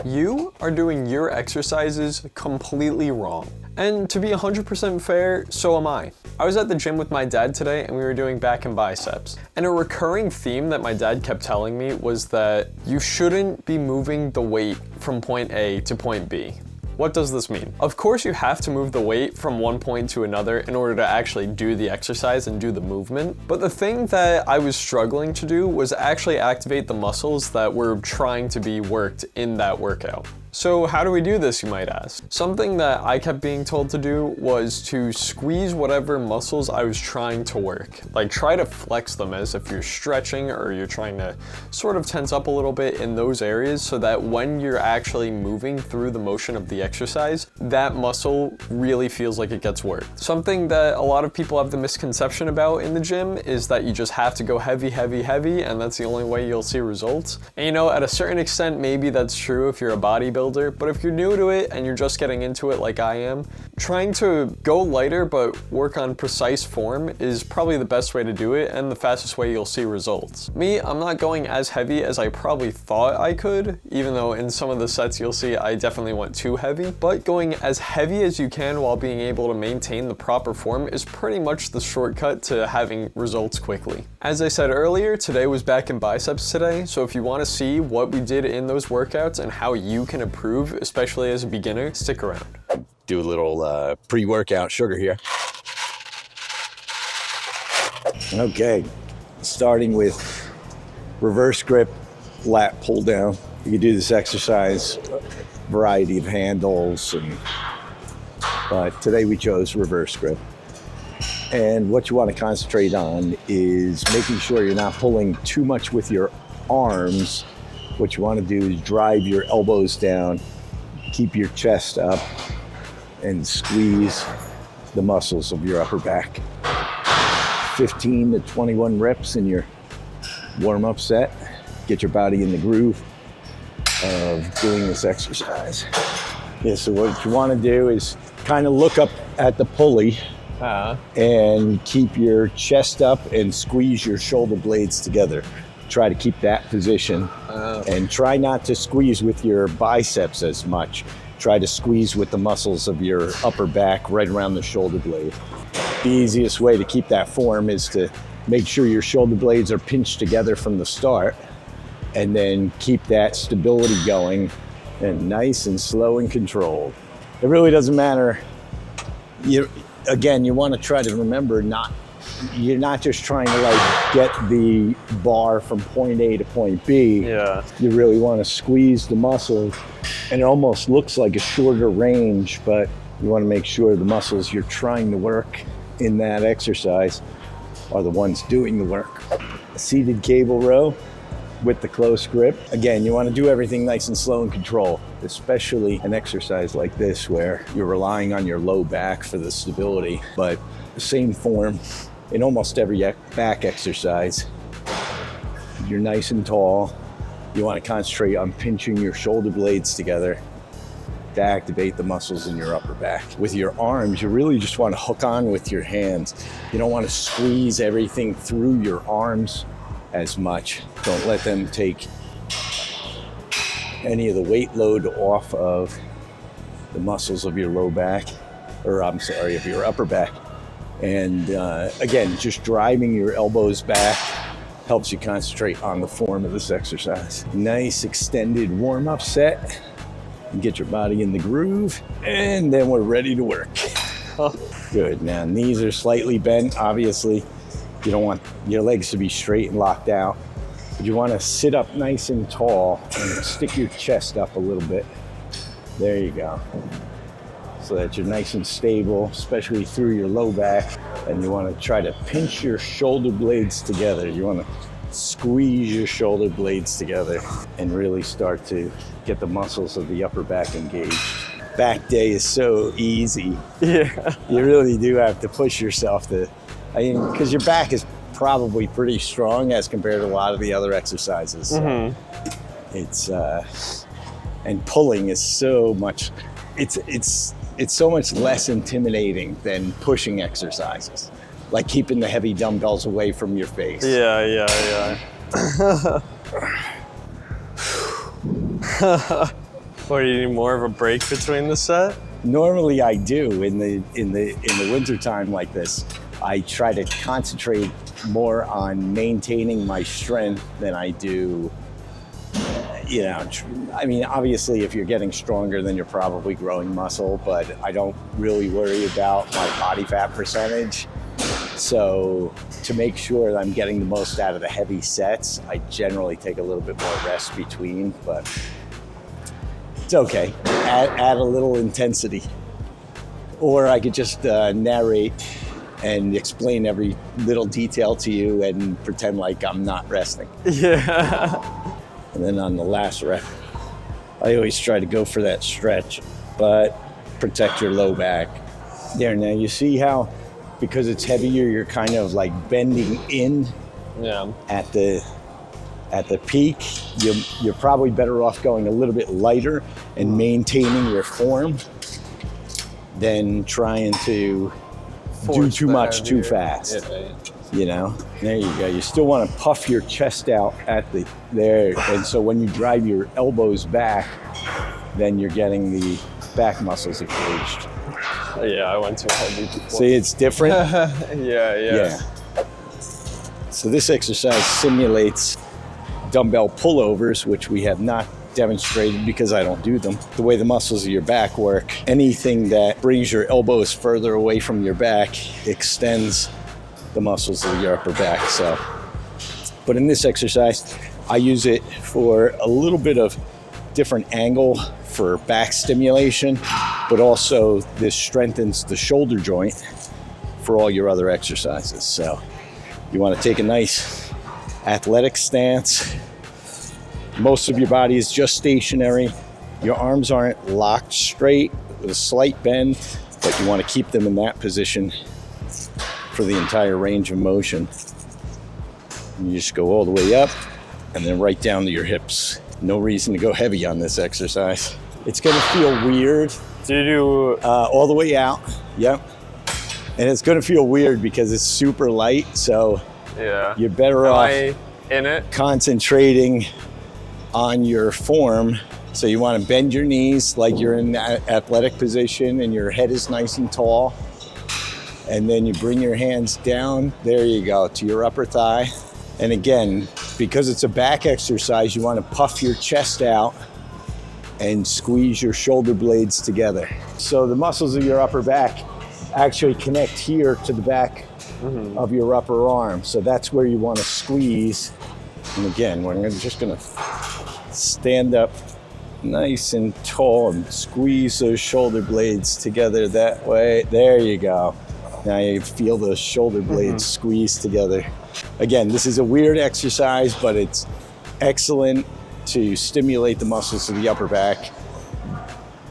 You are doing your exercises completely wrong. And to be 100% fair, so am I. I was at the gym with my dad today and we were doing back and biceps. And a recurring theme that my dad kept telling me was that you shouldn't be moving the weight from point A to point B. What does this mean? Of course you have to move the weight from one point to another in order to actually do the exercise and do the movement. But the thing that I was struggling to do was actually activate the muscles that were trying to be worked in that workout. So how do we do this, you might ask? Something that I kept being told to do was to squeeze whatever muscles I was trying to work. Like try to flex them as if you're stretching or you're trying to sort of tense up a little bit in those areas so that when you're actually moving through the motion of the exercise, that muscle really feels like it gets worked. Something that a lot of people have the misconception about in the gym is that you just have to go heavy, heavy, heavy, and that's the only way you'll see results. And you know, at a certain extent, maybe that's true if you're a bodybuilder, but if you're new to it and you're just getting into it like I am, trying to go lighter but work on precise form is probably the best way to do it and the fastest way you'll see results. Me, I'm not going as heavy as I probably thought I could, even though in some of the sets you'll see I definitely went too heavy, but going as heavy as you can while being able to maintain the proper form is pretty much the shortcut to having results quickly. As I said earlier, today was back in biceps today, so if you want to see what we did in those workouts and how you can improve, especially as a beginner, stick around. Do a little pre-workout sugar here. Okay, starting with reverse grip, lat pull down. You can do this exercise, variety of handles, but today we chose reverse grip. And what you want to concentrate on is making sure you're not pulling too much with your arms. What you want to do is drive your elbows down, keep your chest up, and squeeze the muscles of your upper back. 15 to 21 reps in your warm-up set. Get your body in the groove of doing this exercise. Yeah, so what you want to do is kind of look up at the pulley and keep your chest up and squeeze your shoulder blades together. Try to keep that position and try not to squeeze with your biceps as much. Try to squeeze with the muscles of your upper back right around the shoulder blade. The easiest way to keep that form is to make sure your shoulder blades are pinched together from the start and then keep that stability going and nice and slow and controlled. It really doesn't matter. Again, you want to try to remember you're not just trying to like get the bar from point A to point B. Yeah. You really want to squeeze the muscles, and it almost looks like a shorter range, but you want to make sure the muscles you're trying to work in that exercise are the ones doing the work. A seated cable row with the close grip. Again, you want to do everything nice and slow and controlled, especially an exercise like this where you're relying on your low back for the stability, but the same form in almost every back exercise. You're nice and tall. You want to concentrate on pinching your shoulder blades together to activate the muscles in your upper back. With your arms, you really just want to hook on with your hands. You don't want to squeeze everything through your arms as much. Don't let them take any of the weight load off of the muscles of your low back, or I'm sorry, of your upper back. And again, just driving your elbows back helps you concentrate on the form of this exercise. Nice extended warm-up set. Get your body in the groove, and then we're ready to work. Good. Now, knees are slightly bent. Obviously, you don't want your legs to be straight and locked out. But you want to sit up nice and tall and stick your chest up a little bit. There you go. So that you're nice and stable, especially through your low back. And you want to try to pinch your shoulder blades together. You want to squeeze your shoulder blades together and really start to get the muscles of the upper back engaged. Back day is so easy. Yeah. You really do have to push yourself because your back is probably pretty strong as compared to a lot of the other exercises. It's and pulling is so much. It's so much less intimidating than pushing exercises, like keeping the heavy dumbbells away from your face. Yeah. Or you need more of a break between the set? Normally I do in the winter time like this. I try to concentrate more on maintaining my strength than I do, you know, I mean, obviously if you're getting stronger, then you're probably growing muscle, but I don't really worry about my body fat percentage. So to make sure that I'm getting the most out of the heavy sets, I generally take a little bit more rest between, but it's okay. Add a little intensity. Or I could just narrate and explain every little detail to you and pretend like I'm not resting. Yeah. And then on the last rep, I always try to go for that stretch, but protect your low back. There, now you see how, because it's heavier, you're kind of like bending in at the peak. You're probably better off going a little bit lighter and maintaining your form than trying to do too much too fast. Yeah. You know, there you go. You still want to puff your chest out at there. And so when you drive your elbows back, then you're getting the back muscles engaged. Yeah, I went too heavy before. See, it's different? Yeah. So this exercise simulates dumbbell pullovers, which we have not demonstrated because I don't do them. The way the muscles of your back work, anything that brings your elbows further away from your back extends the muscles of your upper back. So, but in this exercise, I use it for a little bit of different angle for back stimulation, but also this strengthens the shoulder joint for all your other exercises. So you want to take a nice athletic stance. Most of your body is just stationary. Your arms aren't locked straight with a slight bend, but you want to keep them in that position for the entire range of motion. And you just go all the way up and then right down to your hips. No reason to go heavy on this exercise. It's gonna feel weird. Do you do all the way out? Yep. And it's gonna feel weird because it's super light, so you're better off in it concentrating on your form. So you want to bend your knees like you're in that athletic position and your head is nice and tall. And then you bring your hands down, there you go, to your upper thigh. And again, because it's a back exercise, you want to puff your chest out and squeeze your shoulder blades together. So the muscles of your upper back actually connect here to the back of your upper arm. So that's where you want to squeeze. And again, we're just gonna stand up nice and tall and squeeze those shoulder blades together that way. There you go. Now you feel those shoulder blades squeeze together. Again, this is a weird exercise, but it's excellent to stimulate the muscles of the upper back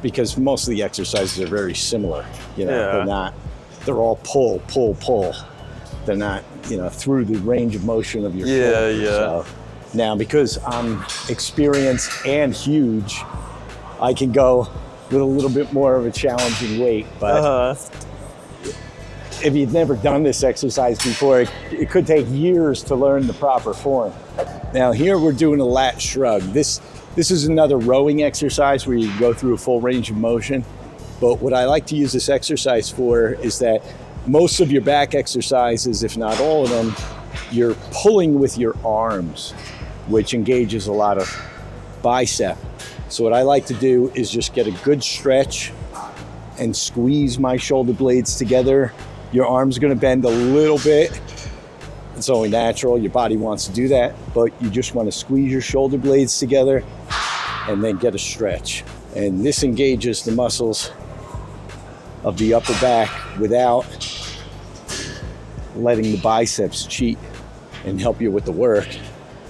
because most of the exercises are very similar. You know, they're all pull, pull, pull. They're not, you know, through the range of motion of your shoulder. So now, because I'm experienced and huge, I can go with a little bit more of a challenging weight, but if you've never done this exercise before, it could take years to learn the proper form. Now here we're doing a lat shrug. This is another rowing exercise where you go through a full range of motion. But what I like to use this exercise for is that most of your back exercises, if not all of them, you're pulling with your arms, which engages a lot of bicep. So what I like to do is just get a good stretch and squeeze my shoulder blades together. Your arm's gonna bend a little bit. It's only natural, your body wants to do that, but you just wanna squeeze your shoulder blades together and then get a stretch. And this engages the muscles of the upper back without letting the biceps cheat and help you with the work.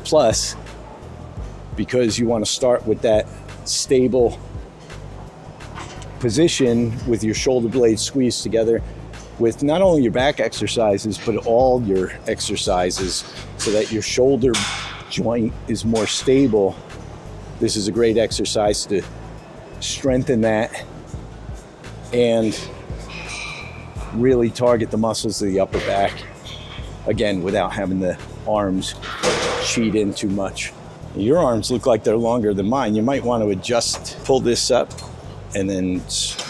Plus, because you wanna start with that stable position with your shoulder blades squeezed together, with not only your back exercises, but all your exercises so that your shoulder joint is more stable. This is a great exercise to strengthen that and really target the muscles of the upper back, again, without having the arms cheat in too much. Your arms look like they're longer than mine. You might want to adjust, pull this up, and then,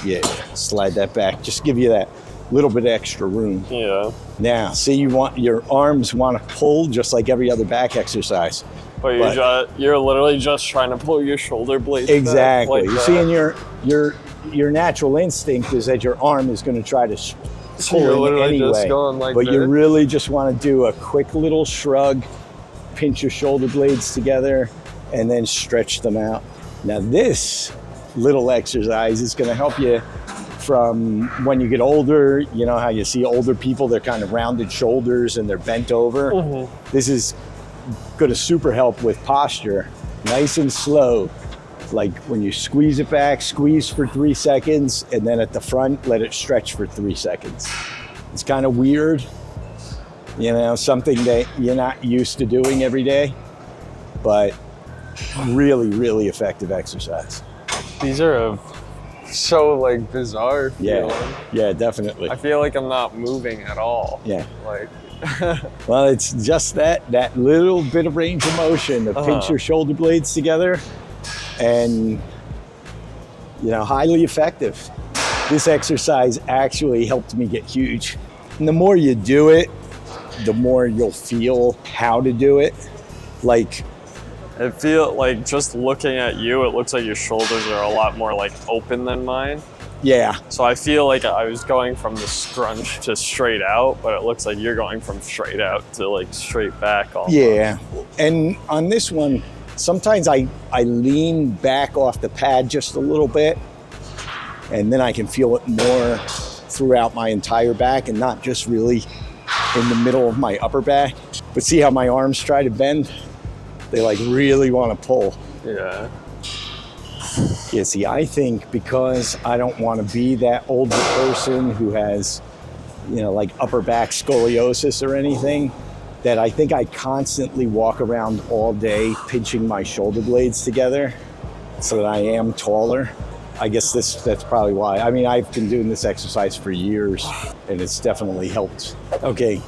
yeah, slide that back. Just give you that little bit extra room. Yeah. Now, see, your arms want to pull just like every other back exercise. But you're literally just trying to pull your shoulder blades exactly. back like you see, and your natural instinct is that your arm is going to try to pull in anyway. Just going like but this. you really just want to do a quick little shrug, pinch your shoulder blades together, and then stretch them out. Now, this little exercise is going to help you from when you get older. You know how you see older people, they're kind of rounded shoulders and they're bent over. Mm-hmm. This is going to super help with posture. Nice and slow. Like when you squeeze it back, squeeze for 3 seconds, and then at the front, let it stretch for 3 seconds. It's kind of weird, you know, something that you're not used to doing every day, but really, really effective exercise. These are so like bizarre feeling. Yeah, definitely. I feel like I'm not moving at all. Yeah. Like well, it's just that little bit of range of motion to pinch your shoulder blades together, and you know, highly effective. This exercise actually helped me get huge. And the more you do it, the more you'll feel how to do it. Like, I feel like just looking at you, it looks like your shoulders are a lot more like open than mine. yeah, So I feel like I was going from the scrunch to straight out, but it looks like you're going from straight out to like straight back almost. yeah. And on this one, sometimes I lean back off the pad just a little bit, and then I can feel it more throughout my entire back and not just really in the middle of my upper back. But see how my arms try to bend? They like really want to pull. Yeah. Yeah, see, I think because I don't want to be that older person who has, you know, like upper back scoliosis or anything, that I think I constantly walk around all day pinching my shoulder blades together so that I am taller. I guess that's probably why. I mean, I've been doing this exercise for years, and it's definitely helped. Okay,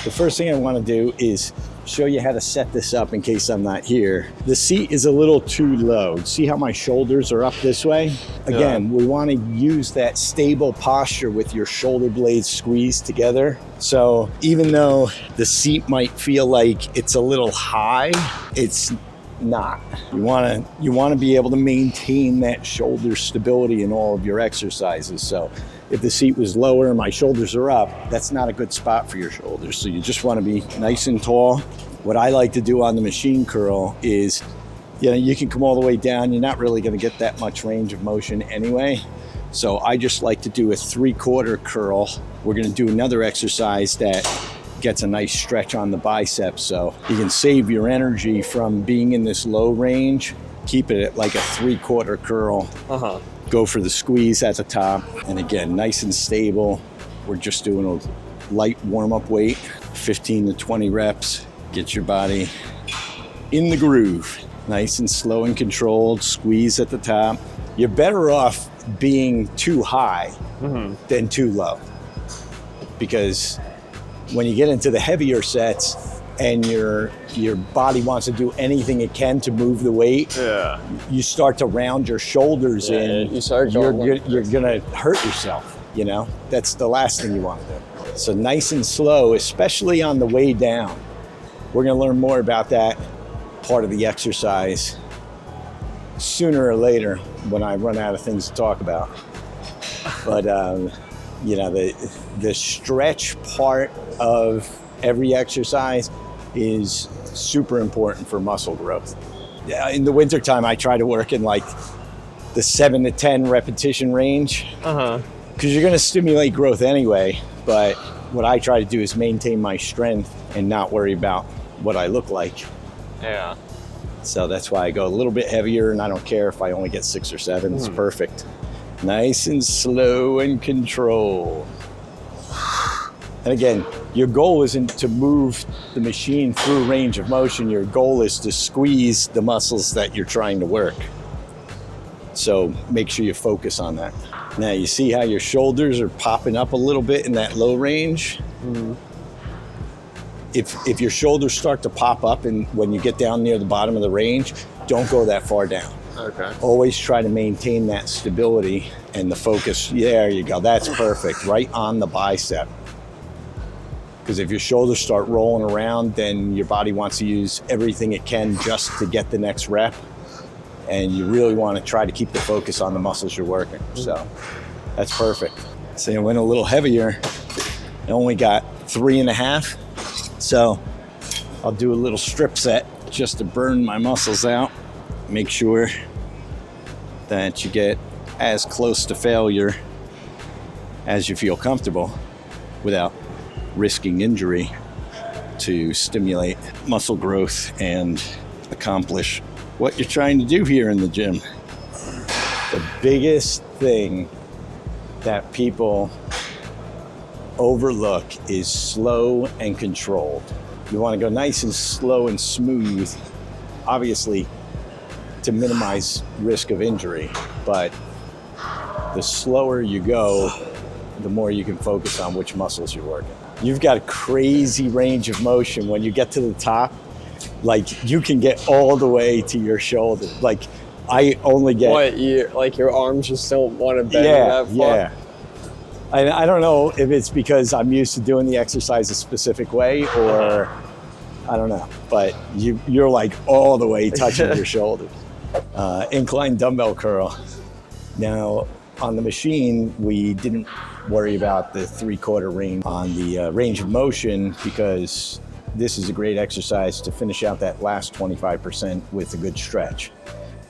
the first thing I want to do is show you how to set this up in case I'm not here. The seat is a little too low. See how my shoulders are up this way? Again, we want to use that stable posture with your shoulder blades squeezed together. So even though the seat might feel like it's a little high, it's not. You want to be able to maintain that shoulder stability in all of your exercises. So if the seat was lower and my shoulders are up, that's not a good spot for your shoulders. So you just want to be nice and tall. What I like to do on the machine curl is, you know, you can come all the way down. You're not really going to get that much range of motion anyway. So I just like to do a 3/4 curl. We're going to do another exercise that gets a nice stretch on the biceps. So you can save your energy from being in this low range. Keep it at like a 3/4 curl. Go for the squeeze at the top. And again, nice and stable. We're just doing a light warm-up weight, 15 to 20 reps. Get your body in the groove. Nice and slow and controlled. Squeeze at the top. You're better off being too high than too low. Because when you get into the heavier sets and your body wants to do anything it can to move the weight, you start to round your shoulders in. You start going you're gonna hurt yourself, you know? That's the last thing you want to do. So nice and slow, especially on the way down. We're gonna learn more about that part of the exercise sooner or later when I run out of things to talk about. But you know, the stretch part of every exercise is super important for muscle growth. In the wintertime, I try to work in like the 7 to 10 repetition range, because you're going to stimulate growth anyway. But what I try to do is maintain my strength and not worry about what I look like. Yeah. So that's why I go a little bit heavier, and I don't care if I only get 6 or 7. It's perfect. Nice and slow and control. And again, your goal isn't to move the machine through range of motion. Your goal is to squeeze the muscles that you're trying to work. So make sure you focus on that. Now you see how your shoulders are popping up a little bit in that low range? if your shoulders start to pop up and when you get down near the bottom of the range, don't go that far down. Okay. Always try to maintain that stability and the focus. There you go. That's perfect. Right on the bicep. Because if your shoulders start rolling around, then your body wants to use everything it can just to get the next rep. And you really want to try to keep the focus on the muscles you're working. So that's perfect. So I went a little heavier. I only got 3.5. So I'll do a little strip set just to burn my muscles out. Make sure that you get as close to failure as you feel comfortable without risking injury to stimulate muscle growth and accomplish what you're trying to do here in the gym. The biggest thing that people overlook is slow and controlled. You want to go nice and slow and smooth, obviously to minimize risk of injury, but the slower you go, the more you can focus on which muscles you're working. You've got a crazy range of motion when you get to the top. Like you can get all the way to your shoulder. Like I only get... What, your arms just don't want to bend that far? Yeah. I don't know if it's because I'm used to doing the exercise a specific way or I don't know, but you're like all the way touching your shoulders. Incline dumbbell curl. Now on the machine, we didn't worry about the 3/4 range on the range of motion because this is a great exercise to finish out that last 25% with a good stretch.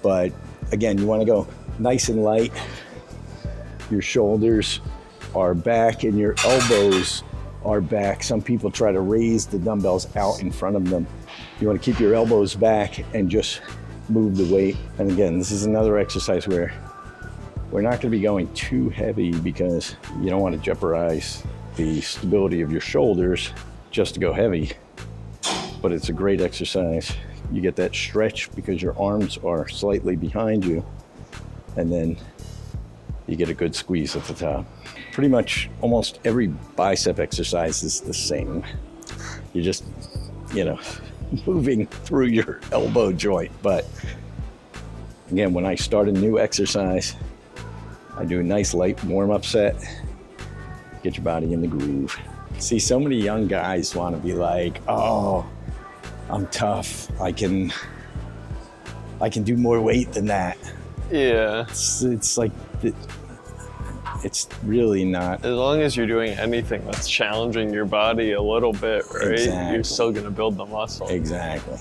But again, you want to go nice and light. Your shoulders are back and your elbows are back. Some people try to raise the dumbbells out in front of them. You want to keep your elbows back and just move the weight. And again, this is another exercise where we're not going to be going too heavy because you don't want to jeopardize the stability of your shoulders just to go heavy. But it's a great exercise. You get that stretch because your arms are slightly behind you, and then you get a good squeeze at the top. Pretty much almost every bicep exercise is the same. You're just, moving through your elbow joint. But again, when I start a new exercise, I do a nice light warm-up set, get your body in the groove. See, so many young guys want to be like, oh, I'm tough. I can do more weight than that. Yeah. It's like, it's really not. As long as you're doing anything that's challenging your body a little bit, right? Exactly. You're still gonna build the muscle. Exactly.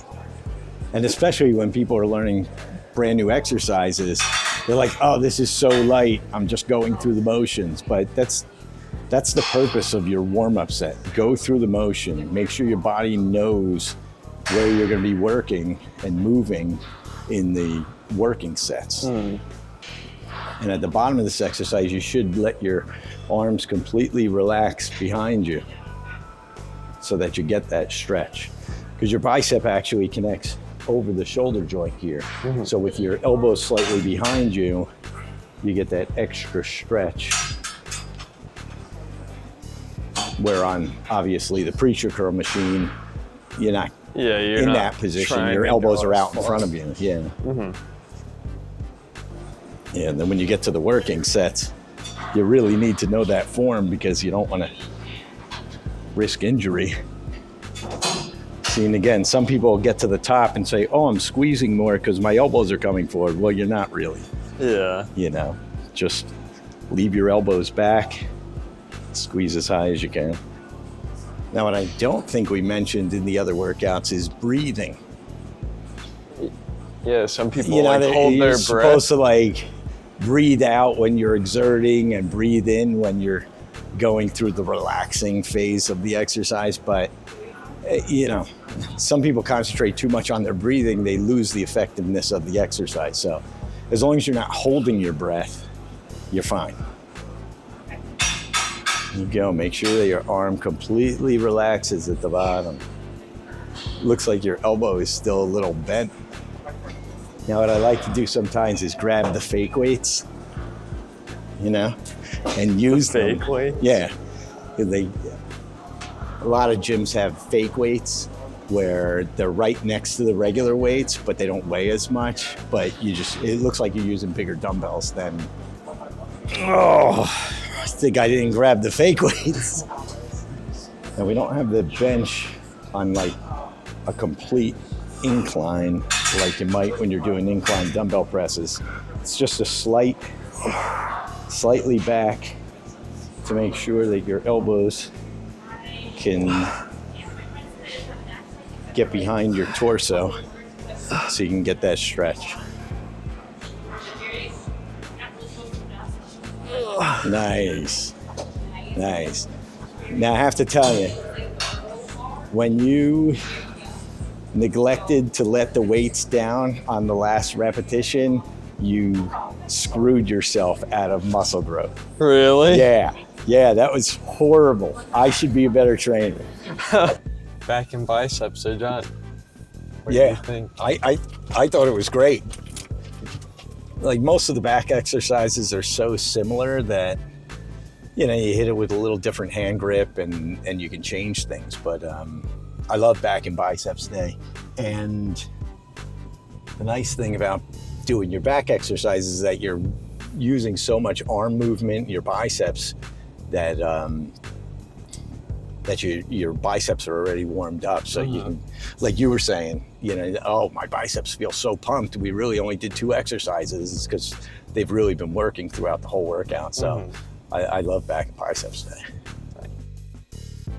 And especially when people are learning brand new exercises, they're like, oh, this is so light. I'm just going through the motions. But that's the purpose of your warm-up set. Go through the motion. Make sure your body knows where you're gonna be working and moving in the working sets. And at the bottom of this exercise, you should let your arms completely relax behind you so that you get that stretch. Because your bicep actually connects over the shoulder joint here. So with your elbows slightly behind you, you get that extra stretch. Where on, obviously, the preacher curl machine, you're not you're in not that position. trying Your to elbows go are as out in far. front of you. Yeah. Yeah, and then when you get to the working sets, you really need to know that form because you don't want to risk injury. See, and again, some people get to the top and say, oh, I'm squeezing more because my elbows are coming forward. Well, you're not really. Yeah. Just leave your elbows back, squeeze as high as you can. Now, what I don't think we mentioned in the other workouts is breathing. Yeah, some people You're hold their breath. supposed to breathe out when you're exerting and breathe in when you're going through the relaxing phase of the exercise. But, some people concentrate too much on their breathing, they lose the effectiveness of the exercise. So as long as you're not holding your breath, you're fine. You go, make sure that your arm completely relaxes at the bottom. Looks like your elbow is still a little bent. Now what I like to do sometimes is grab the fake weights, and use them. Fake weights? Yeah. A lot of gyms have fake weights where they're right next to the regular weights, but they don't weigh as much. But it looks like you're using bigger dumbbells than, oh, I think I didn't grab the fake weights. And we don't have the bench on like a complete incline like you might when you're doing incline dumbbell presses. It's just a slightly back to make sure that your elbows can get behind your torso so you can get that stretch. Nice. Now I have to tell you, when you neglected to let the weights down on the last repetition, you screwed yourself out of muscle growth. Really? Yeah, that was horrible. I should be a better trainer. Back and biceps are done. What do Yeah, you think? I thought it was great. Like most of the back exercises are so similar that, you hit it with a little different hand grip and you can change things. But I love back and biceps day. And the nice thing about doing your back exercises is that you're using so much arm movement in your biceps that your biceps are already warmed up. So you can, like you were saying, oh, my biceps feel so pumped. We really only did 2 exercises. It's because they've really been working throughout the whole workout. So I love back and biceps day.